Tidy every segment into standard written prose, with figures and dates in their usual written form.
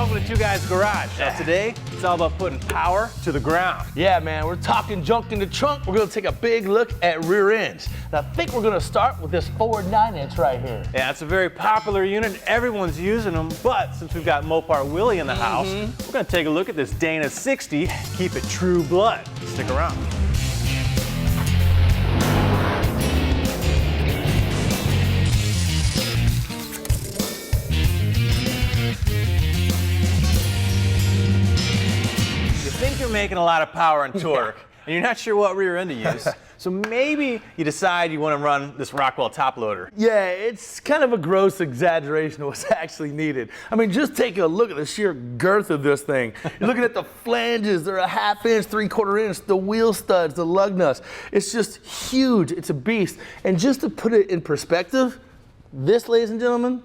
welcome to Two Guys Garage. Now today, it's all about putting power to the ground. Yeah, man, we're talking junk in the trunk. We're gonna take a big look at rear ends. And I think we're gonna start with this Ford 9-inch right here. Yeah, it's a very popular unit. Everyone's using them, but since we've got Mopar Willie in the house, we're gonna take a look at this Dana 60. Keep it true blood. Stick around. You're making a lot of power and torque, and you're not sure what rear end to use. So maybe you decide you want to run this Rockwell top loader. Yeah, it's kind of a gross exaggeration of what's actually needed. I mean, just take a look at the sheer girth of this thing. You're looking at the flanges, they're a 1/2 inch, 3/4 inch, the wheel studs, the lug nuts. It's just huge, it's a beast. And just to put it in perspective, this, ladies and gentlemen,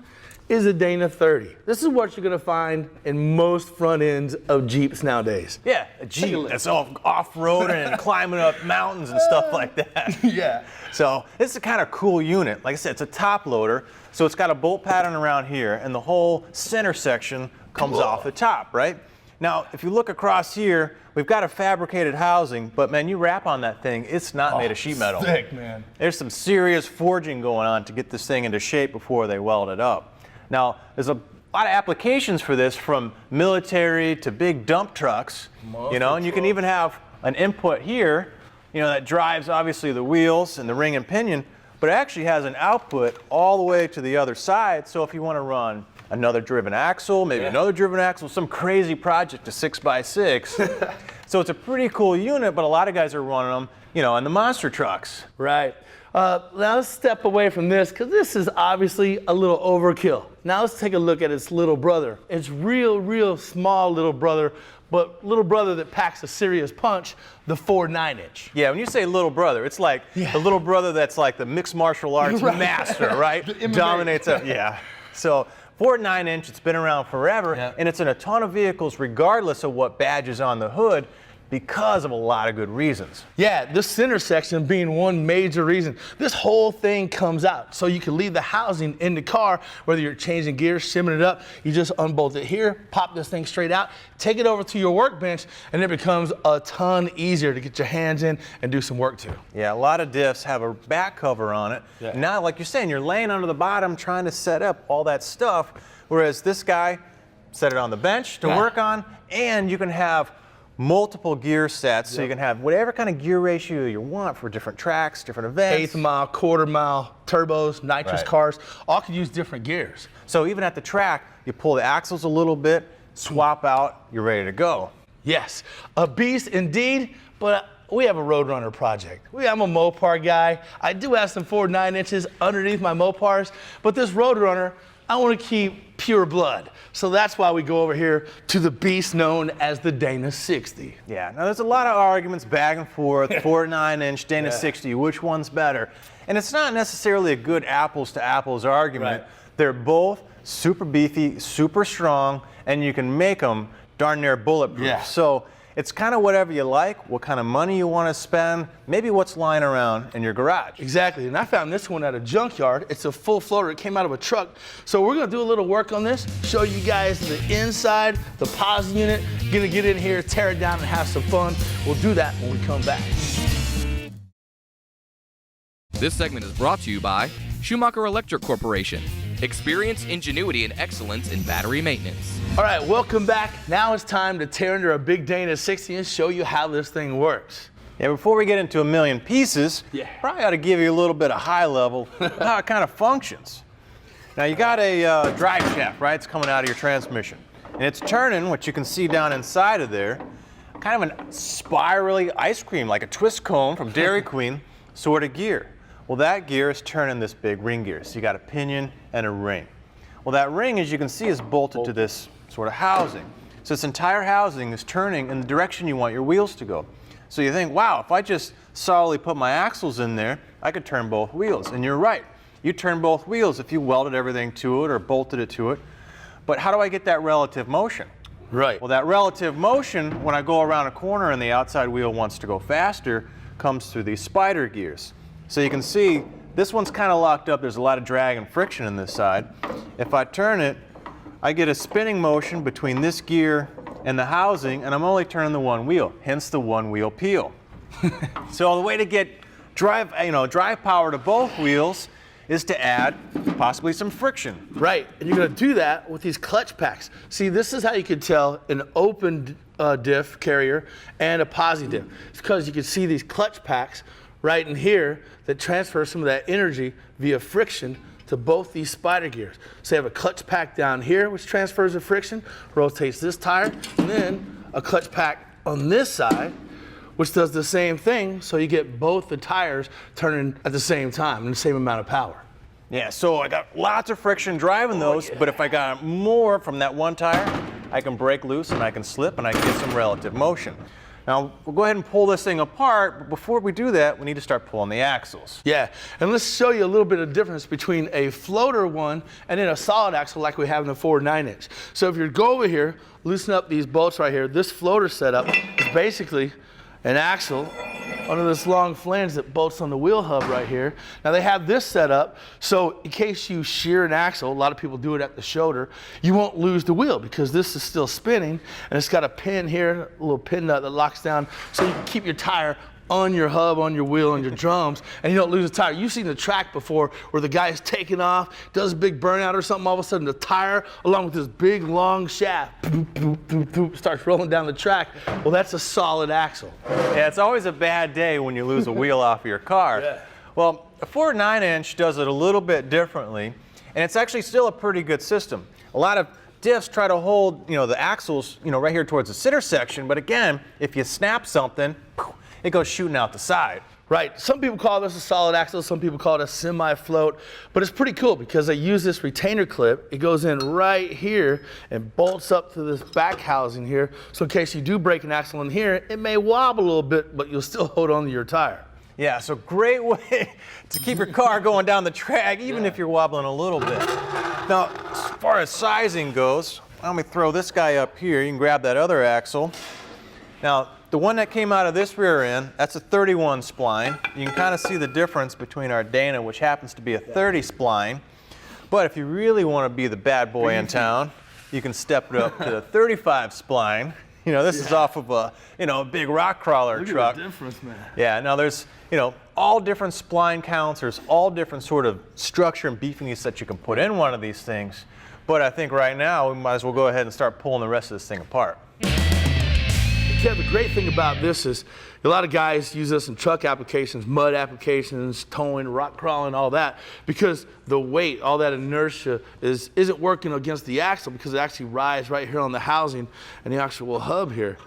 is a Dana 30. This is what you're gonna find in most front ends of Jeeps nowadays. Yeah, a Jeep that's off-roading and climbing up mountains and stuff like that. Yeah. So this is a kind of cool unit. Like I said, it's a top loader, so it's got a bolt pattern around here, and the whole center section comes off the top, right? Now, if you look across here, we've got a fabricated housing, but man, you wrap on that thing, it's not made of sheet metal. Thick, man. There's some serious forging going on to get this thing into shape before they weld it up. Now, there's a lot of applications for this, from military to big dump trucks, and you can even have an input here, that drives obviously the wheels and the ring and pinion, but it actually has an output all the way to the other side. So if you want to run another driven axle, maybe another driven axle, some crazy project to 6x6. So it's a pretty cool unit, but a lot of guys are running them, on the monster trucks. Right. Now let's step away from this, because this is obviously a little overkill. Now let's take a look at its little brother. It's real small little brother, but little brother that packs a serious punch, the Ford 9-inch. Yeah, when you say little brother, it's like the little brother that's like the mixed martial arts master, right? Dominates it. Yeah. So Ford 9-inch, it's been around forever, and it's in a ton of vehicles regardless of what badge is on the hood, because of a lot of good reasons. Yeah, this center section being one major reason. This whole thing comes out, so you can leave the housing in the car, whether you're changing gears, shimming it up, you just unbolt it here, pop this thing straight out, take it over to your workbench, and it becomes a ton easier to get your hands in and do some work to. Yeah, a lot of diffs have a back cover on it. Yeah. Now, like you're saying, you're laying under the bottom trying to set up all that stuff, whereas this guy set it on the bench to work on, and you can have multiple gear sets, so you can have whatever kind of gear ratio you want for different tracks, different events. 1/8 mile, 1/4 mile, turbos, nitrous cars, all can use different gears. So even at the track, you pull the axles a little bit, swap out, you're ready to go. Yes, a beast indeed, but we have a Roadrunner project. I'm a Mopar guy. I do have some Ford 9-inches underneath my Mopars, but this Roadrunner, I want to keep pure blood. So that's why we go over here to the beast known as the Dana 60. Yeah, now there's a lot of arguments back and forth, Ford 9-inch, Dana 60, which one's better? And it's not necessarily a good apples to apples argument. They're both super beefy, super strong, and you can make them darn near bulletproof. So it's kind of whatever you like, what kind of money you want to spend, maybe what's lying around in your garage. Exactly, and I found this one at a junkyard. It's a full floater, it came out of a truck. So we're gonna do a little work on this, show you guys the inside, the pause unit, gonna get in here, tear it down and have some fun. We'll do that when we come back. This segment is brought to you by Schumacher Electric Corporation. Experience, ingenuity, and excellence in battery maintenance. All right, welcome back. Now it's time to tear into our big Dana 60 and show you how this thing works. Yeah, before we get into a million pieces, probably ought to give you a little bit of high level of how it kind of functions. Now you got a drive shaft, right? It's coming out of your transmission. And it's turning, what you can see down inside of there, kind of a spirally ice cream, like a twist cone from Dairy Queen sort of gear. Well, that gear is turning this big ring gear. So you got a pinion and a ring. Well, that ring, as you can see, is bolted to this sort of housing. So this entire housing is turning in the direction you want your wheels to go. So you think, wow, if I just solidly put my axles in there, I could turn both wheels. And you're right. You turn both wheels if you welded everything to it or bolted it to it. But how do I get that relative motion? Right. Well, that relative motion, when I go around a corner and the outside wheel wants to go faster, comes through these spider gears. So you can see this one's kind of locked up. There's a lot of drag and friction in this side. If I turn it, I get a spinning motion between this gear and the housing, and I'm only turning the one wheel, hence the one wheel peel. So the way to get drive power to both wheels is to add possibly some friction. Right, and you're gonna do that with these clutch packs. See, this is how you can tell an open diff carrier and a posi diff. It's because you can see these clutch packs right in here that transfer some of that energy via friction to both these spider gears. So you have a clutch pack down here, which transfers the friction, rotates this tire, and then a clutch pack on this side, which does the same thing, so you get both the tires turning at the same time and the same amount of power. Yeah, so I got lots of friction driving those, but if I got more from that one tire, I can break loose and I can slip and I can get some relative motion. Now, we'll go ahead and pull this thing apart, but before we do that, we need to start pulling the axles. Yeah, and let's show you a little bit of difference between a floater one and then a solid axle like we have in the Ford 9-inch. So if you go over here, loosen up these bolts right here, this floater setup is basically an axle under this long flange that bolts on the wheel hub right here. Now they have this set up so in case you shear an axle, a lot of people do it at the shoulder, you won't lose the wheel because this is still spinning and it's got a pin here, a little pin nut that locks down so you can keep your tire on your hub, on your wheel, on your drums, and you don't lose the tire. You've seen the track before where the guy is taking off, does a big burnout or something, all of a sudden the tire, along with this big long shaft, starts rolling down the track. Well, that's a solid axle. Yeah, it's always a bad day when you lose a wheel off of your car. Yeah. Well, a Ford 9-inch does it a little bit differently, and it's actually still a pretty good system. A lot of diffs try to hold, the axles, right here towards the center section, but again, if you snap something, it goes shooting out the side. Right, some people call this a solid axle, some people call it a semi-float, but it's pretty cool because they use this retainer clip. It goes in right here and bolts up to this back housing here. So in case you do break an axle in here, it may wobble a little bit, but you'll still hold on to your tire. Yeah, so great way to keep your car going down the track, even if you're wobbling a little bit. Now, as far as sizing goes, let me throw this guy up here. You can grab that other axle. Now, the one that came out of this rear end, that's a 31 spline. You can kind of see the difference between our Dana, which happens to be a 30 spline. But if you really want to be the bad boy in town, you can step it up to the 35 spline. This is off of a, a big rock crawler truck. Look at the difference, man. Yeah, now there's, all different spline counts. There's all different sort of structure and beefiness that you can put in one of these things. But I think right now, we might as well go ahead and start pulling the rest of this thing apart. Yeah, the great thing about this is a lot of guys use this in truck applications, mud applications, towing, rock crawling, all that, because the weight, all that inertia isn't working against the axle because it actually rides right here on the housing and the actual hub here.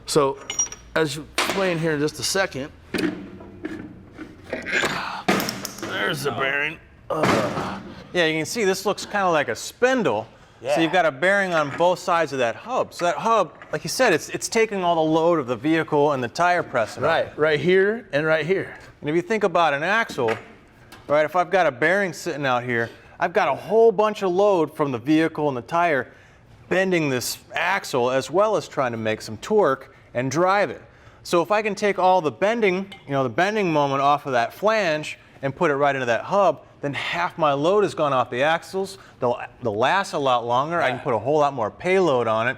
So as you explain here in just a second, there's the bearing. Yeah, you can see this looks kind of like a spindle. Yeah. So you've got a bearing on both sides of that hub. So that hub, like you said, it's taking all the load of the vehicle and the tire pressing. Right here and right here. And if you think about an axle, right, if I've got a bearing sitting out here, I've got a whole bunch of load from the vehicle and the tire bending this axle as well as trying to make some torque and drive it. So if I can take all the bending, the bending moment off of that flange and put it right into that hub, then half my load has gone off the axles. They'll last a lot longer. I can put a whole lot more payload on it.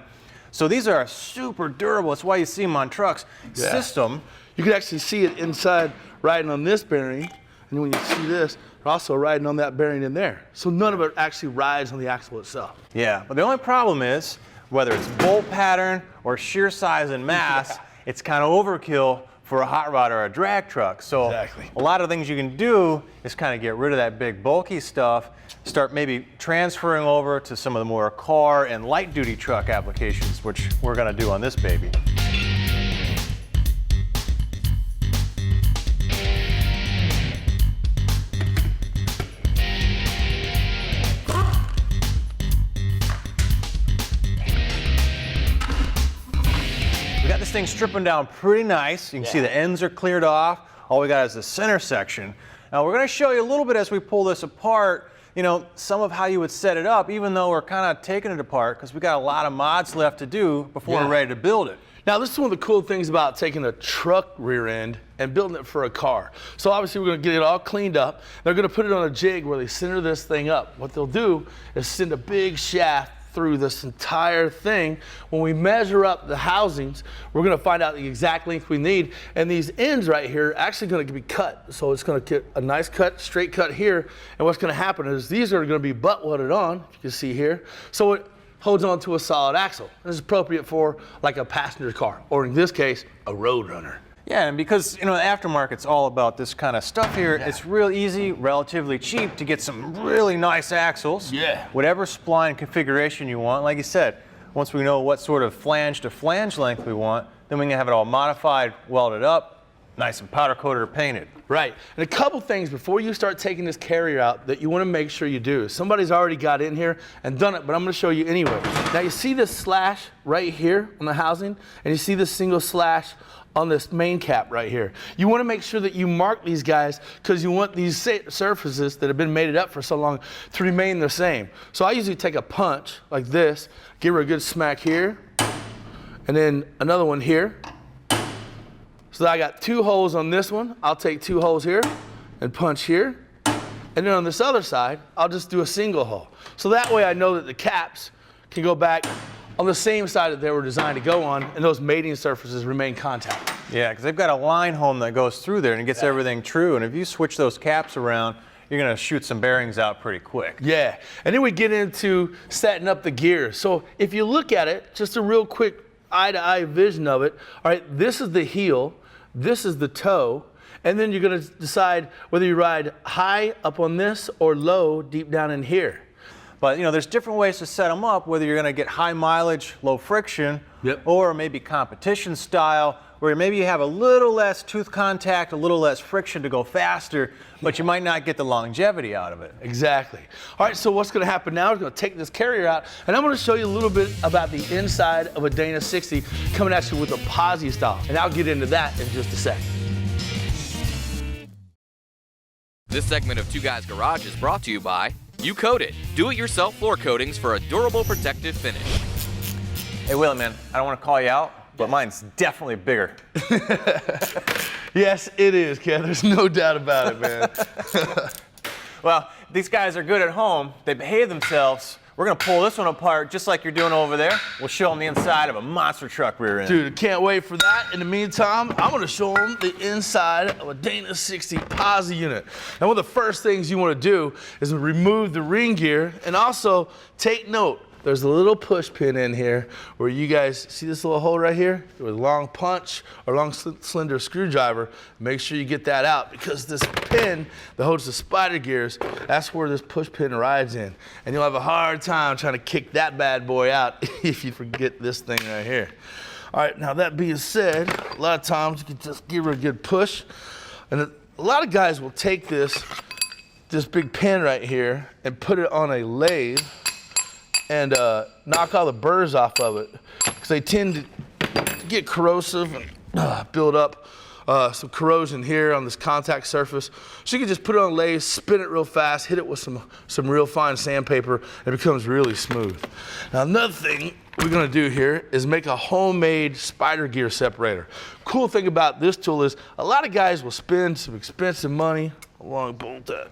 So these are super durable. That's why you see them on trucks. System. You can actually see it inside riding on this bearing. And when you see this, they're also riding on that bearing in there. So none of it actually rides on the axle itself. Yeah, but the only problem is, whether it's bolt pattern or shear size and mass, it's kind of overkill for a hot rod or a drag truck. So a lot of things you can do is kind of get rid of that big bulky stuff, start maybe transferring over to some of the more car and light duty truck applications, which we're gonna do on this baby. This thing's stripping down pretty nice. You can see the ends are cleared off. All we got is the center section. Now we're going to show you a little bit as we pull this apart, some of how you would set it up, even though we're kind of taking it apart because we got a lot of mods left to do before we're ready to build it. Now this is one of the cool things about taking a truck rear end and building it for a car. So obviously we're going to get it all cleaned up. They're going to put it on a jig where they center this thing up. What they'll do is send a big shaft through this entire thing. When we measure up the housings, we're gonna find out the exact length we need. And these ends right here are actually gonna be cut. So it's gonna get a nice cut, straight cut here. And what's gonna happen is these are gonna be butt welded on, if you can see here. So it holds on to a solid axle. This is appropriate for like a passenger car, or in this case, a road runner. Yeah, and because, you know, the aftermarket's all about this kind of stuff here, it's real easy, relatively cheap to get some really nice axles. Yeah. Whatever spline configuration you want. Like you said, once we know what sort of flange to flange length we want, then we can have it all modified, welded up, nice and powder coated or painted. Right, and a couple things before you start taking this carrier out that you want to make sure you do. Somebody's already got in here and done it, but I'm going to show you anyway. Now you see this slash right here on the housing, and you see this single slash on this main cap right here. You want to make sure that you mark these guys because you want these surfaces that have been mated up for so long to remain the same. So I usually take a punch like this, give her a good smack here, and then another one here. So I got 2 holes on this one. I'll take 2 holes here and punch here. And then on this other side, I'll just do a single hole. So that way I know that the caps can go back on the same side that they were designed to go on, and those mating surfaces remain contact. Yeah, because they've got a line home that goes through there and it gets everything true. And if you switch those caps around, you're going to shoot some bearings out pretty quick. Yeah, and then we get into setting up the gears. So if you look at it, just a real quick eye-to-eye vision of it, all right, this is the heel, this is the toe, and then you're going to decide whether you ride high up on this or low deep down in here. But, you know, there's different ways to set them up, whether you're going to get high mileage, low friction, or maybe competition style, where maybe you have a little less tooth contact, a little less friction to go faster, but you might not get the longevity out of it. Exactly. All right, so what's going to happen now is going to take this carrier out, and I'm going to show you a little bit about the inside of a Dana 60 coming at you with a posi style, and I'll get into that in just a second. This segment of Two Guys Garage is brought to you by You Coat It. Do-it-yourself floor coatings for a durable, protective finish. Hey, Willie, man, I don't want to call you out, but mine's definitely bigger. Yes, it is, Kev. There's no doubt about it, man. Well, these guys are good at home. They behave themselves. We're going to pull this one apart just like you're doing over there. We'll show them the inside of a monster truck rear end. Dude, can't wait for that. In the meantime, I'm going to show them the inside of a Dana 60 posi unit. Now, one of the first things you want to do is remove the ring gear, and also take note. There's a little push pin in here where you guys see this little hole right here with a long punch or long slender screwdriver. Make sure you get that out, because this pin that holds the spider gears, that's where this push pin rides in. And you'll have a hard time trying to kick that bad boy out if you forget this thing right here. All right, now that being said, a lot of times you can just give her a good push. And a lot of guys will take this big pin right here and put it on a lathe and knock all the burrs off of it, because they tend to get corrosive and build up some corrosion here on this contact surface. So you can just put it on a lathe, spin it real fast, hit it with some real fine sandpaper, and it becomes really smooth. Now, another thing we're gonna do here is make a homemade spider gear separator. Cool thing about this tool is a lot of guys will spend some expensive money. How long bolt that?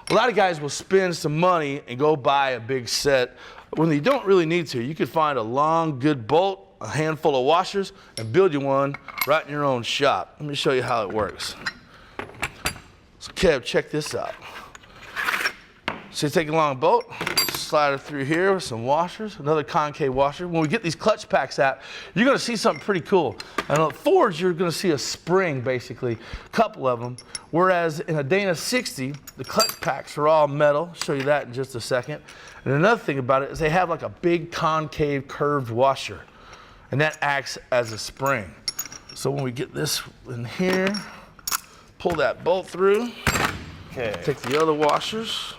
A lot of guys will spend some money and go buy a big set when they don't really need to. You could find a long, good bolt, a handful of washers, and build you one right in your own shop. Let me show you how it works. So Kev, check this out. So you take a long bolt, slide it through here with some washers, another concave washer. When we get these clutch packs out, you're gonna see something pretty cool. And on Fords, you're gonna see a spring, basically, a couple of them. Whereas in a Dana 60, the clutch packs are all metal. I'll show you that in just a second. And another thing about it is they have like a big concave curved washer, and that acts as a spring. So when we get this in here, pull that bolt through, take the other washers,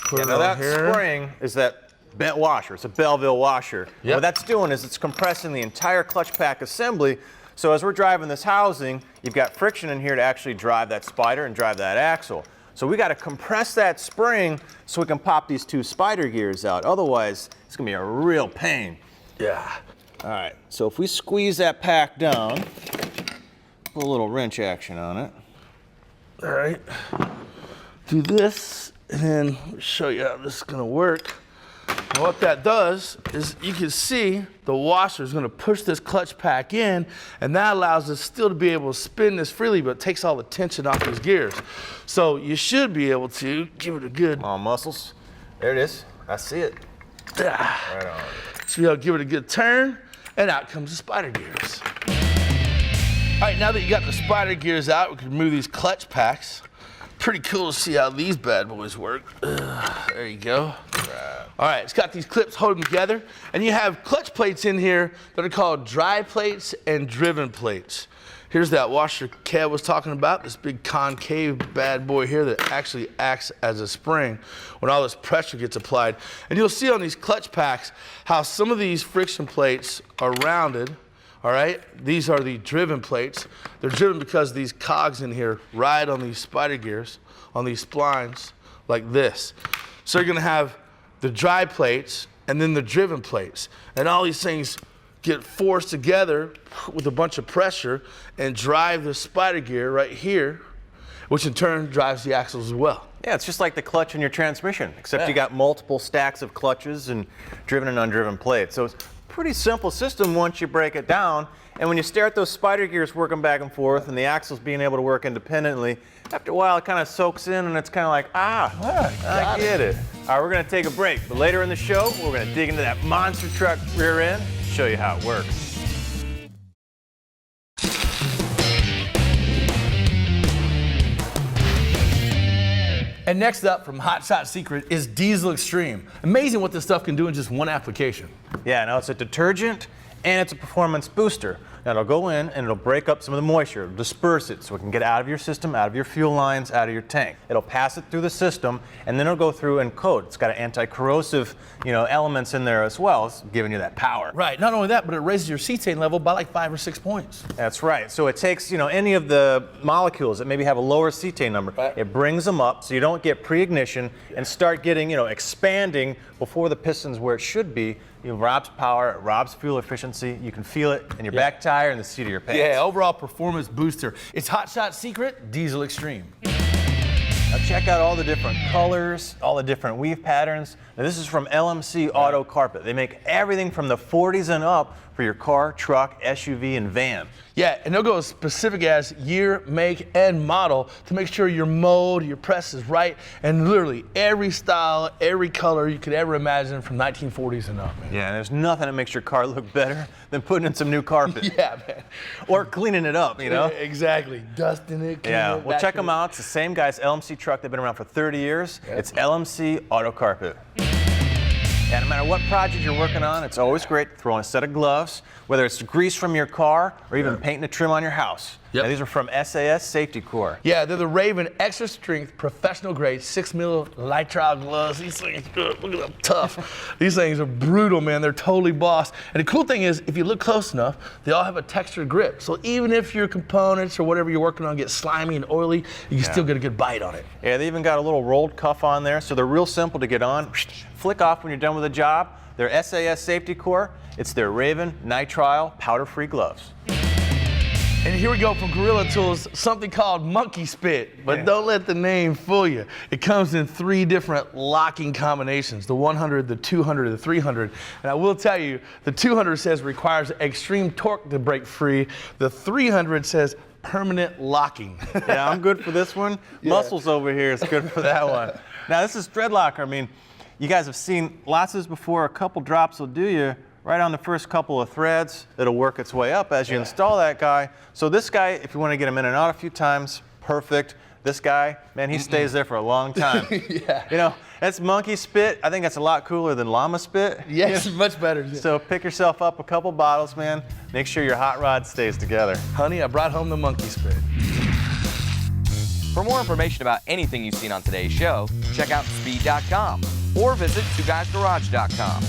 put it now on that here. spring is that bent washer. It's a Belleville washer. Yep. What that's doing is it's compressing the entire clutch pack assembly. So as we're driving this housing, you've got friction in here to actually drive that spider and drive that axle. So we got to compress that spring so we can pop these 2 spider gears out. Otherwise, it's going to be a real pain. Yeah. All right, so if we squeeze that pack down, put a little wrench action on it. All right. Do this, and then show you how this is going to work. And what that does is you can see the washer is going to push this clutch pack in, and that allows us still to be able to spin this freely, but it takes all the tension off these gears. So you should be able to give it a good... Come on, muscles. There it is. I see it. Right on. So you'll give it a good turn, and out comes the spider gears. All right, now that you got the spider gears out, we can remove these clutch packs. Pretty cool to see how these bad boys work. There you go. All right, it's got these clips holding together, and you have clutch plates in here that are called dry plates and driven plates. Here's that washer Kev was talking about, this big concave bad boy here that actually acts as a spring when all this pressure gets applied. And you'll see on these clutch packs how some of these friction plates are rounded. All right, these are the driven plates. They're driven because these cogs in here ride on these spider gears, on these splines, like this. So you're gonna have the dry plates and then the driven plates. And all these things get forced together with a bunch of pressure and drive the spider gear right here, which in turn drives the axles as well. Yeah, it's just like the clutch in your transmission, except you got multiple stacks of clutches and driven and undriven plates. So it's pretty simple system once you break it down. And when you stare at those spider gears working back and forth and the axles being able to work independently, after a while it kind of soaks in and it's kind of like, I get it. All right, we're going to take a break. But later in the show, we're going to dig into that monster truck rear end, show you how it works. And next up from Hot Shot Secret is Diesel Extreme. Amazing what this stuff can do in just one application. Yeah, now it's a detergent and it's a performance booster. Now it'll go in and it'll break up some of the moisture, it'll disperse it so it can get out of your system, out of your fuel lines, out of your tank. It'll pass it through the system and then it'll go through and coat. It's got anti-corrosive, elements in there as well, it's giving you that power. Right, not only that, but it raises your cetane level by like 5 or 6 points. That's right. So it takes, any of the molecules that maybe have a lower cetane number, it brings them up so you don't get pre-ignition and start getting, expanding before the piston's where it should be. It robs power, it robs fuel efficiency. You can feel it in your back tire and the seat of your pants. Yeah, overall performance booster. It's Hot Shot Secret Diesel Extreme. Now check out all the different colors, all the different weave patterns. Now this is from LMC Auto Carpet. They make everything from the 40s and up for your car, truck, SUV, and van. Yeah, and they'll go as specific as year, make, and model to make sure your mode, your press is right, and literally every style, every color you could ever imagine from 1940s and up, man. Yeah, and there's nothing that makes your car look better than putting in some new carpet. Yeah, man. Or cleaning it up, Yeah, exactly. Dusting it, cleaning Yeah, it, well check them out. It's the same guy's LMC truck. They've been around for 30 years. Yeah. It's LMC Auto Carpet. And no matter what project you're working on, it's always great to throw on a set of gloves, whether it's grease from your car or even painting a trim on your house. Yep. Now, these are from SAS Safety Core. Yeah, they're the Raven Extra Strength Professional Grade 6mm nitrile gloves. These things, look at them, tough. These things are brutal, man. They're totally boss. And the cool thing is, if you look close enough, they all have a textured grip. So even if your components or whatever you're working on get slimy and oily, you can still get a good bite on it. Yeah, they even got a little rolled cuff on there, so they're real simple to get on. Flick off when you're done with a job. They're SAS Safety Core. It's their Raven nitrile powder-free gloves. And here we go from Gorilla Tools, something called Monkey Spit. But don't let the name fool you. It comes in 3 different locking combinations, the 100, the 200, the 300. And I will tell you, the 200 says requires extreme torque to break free. The 300 says permanent locking. Yeah, I'm good for this one. Muscles over here is good for that one. Now this is thread locker. I mean, you guys have seen lots of this before. A couple drops will do you. Right on the first couple of threads, it'll work its way up as you install that guy. So this guy, if you want to get him in and out a few times, perfect. This guy, man, he stays there for a long time. Yeah. That's monkey spit. I think that's a lot cooler than llama spit. Yes, much better. So pick yourself up a couple bottles, man. Make sure your hot rod stays together. Honey, I brought home the Monkey Spit. For more information about anything you've seen on today's show, check out speed.com or visit TwoGuysGarage.com.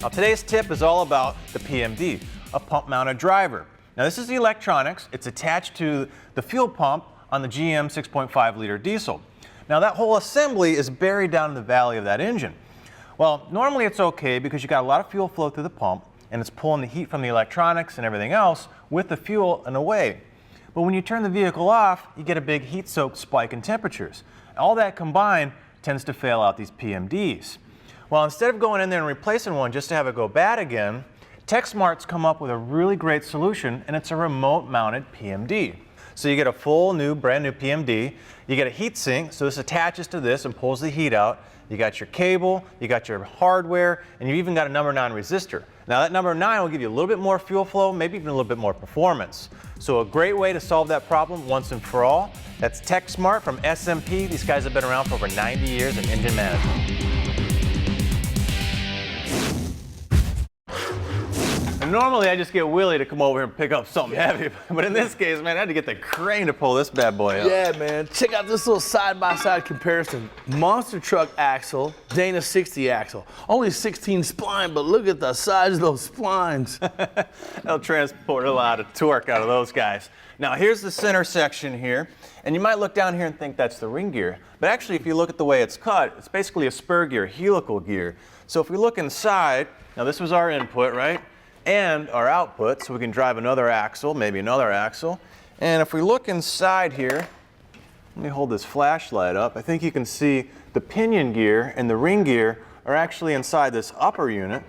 Now today's tip is all about the PMD, a pump-mounted driver. Now this is the electronics. It's attached to the fuel pump on the GM 6.5-liter diesel. Now that whole assembly is buried down in the valley of that engine. Well, normally it's okay because you got a lot of fuel flow through the pump, and it's pulling the heat from the electronics and everything else with the fuel and away. But when you turn the vehicle off, you get a big heat-soaked spike in temperatures. All that combined tends to fail out these PMDs. Well, instead of going in there and replacing one just to have it go bad again, TechSmart's come up with a really great solution, and it's a remote-mounted PMD. So you get a full new, brand new PMD. You get a heat sink, so this attaches to this and pulls the heat out. You got your cable, you got your hardware, and you've even got a number 9 resistor. Now that number 9 will give you a little bit more fuel flow, maybe even a little bit more performance. So a great way to solve that problem once and for all. That's TechSmart from SMP. These guys have been around for over 90 years in engine management. And normally I just get Willie to come over here and pick up something heavy, but in this case, man, I had to get the crane to pull this bad boy up. Yeah, man. Check out this little side-by-side comparison. Monster truck axle, Dana 60 axle. Only 16 spline, but look at the size of those splines. They'll transport a lot of torque out of those guys. Now here's the center section here, and you might look down here and think that's the ring gear, but actually if you look at the way it's cut, it's basically a spur gear, helical gear. So if we look inside, now this was our input, right? And our output, so we can drive another axle, maybe another axle. And if we look inside here, let me hold this flashlight up. I think you can see the pinion gear and the ring gear are actually inside this upper unit.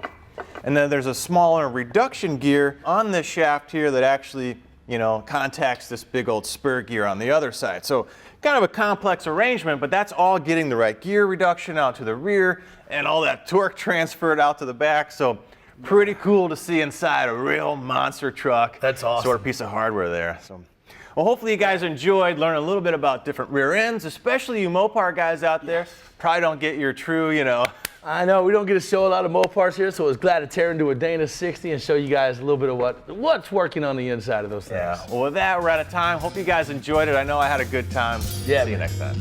And then there's a smaller reduction gear on this shaft here that actually, you know, contacts this big old spur gear on the other side. So kind of a complex arrangement, but that's all getting the right gear reduction out to the rear and all that torque transferred out to the back. So pretty cool to see inside a real monster truck. That's awesome. Sort of piece of hardware there. So, well, hopefully you guys enjoyed learning a little bit about different rear ends, especially you Mopar guys out there. Probably don't get your true, you know. I know, we don't get to show a lot of Mopars here, so I was glad to tear into a Dana 60 and show you guys a little bit of what's working on the inside of those things. Yeah, well with that, we're out of time. Hope you guys enjoyed it. I know I had a good time. Yeah, see you next time.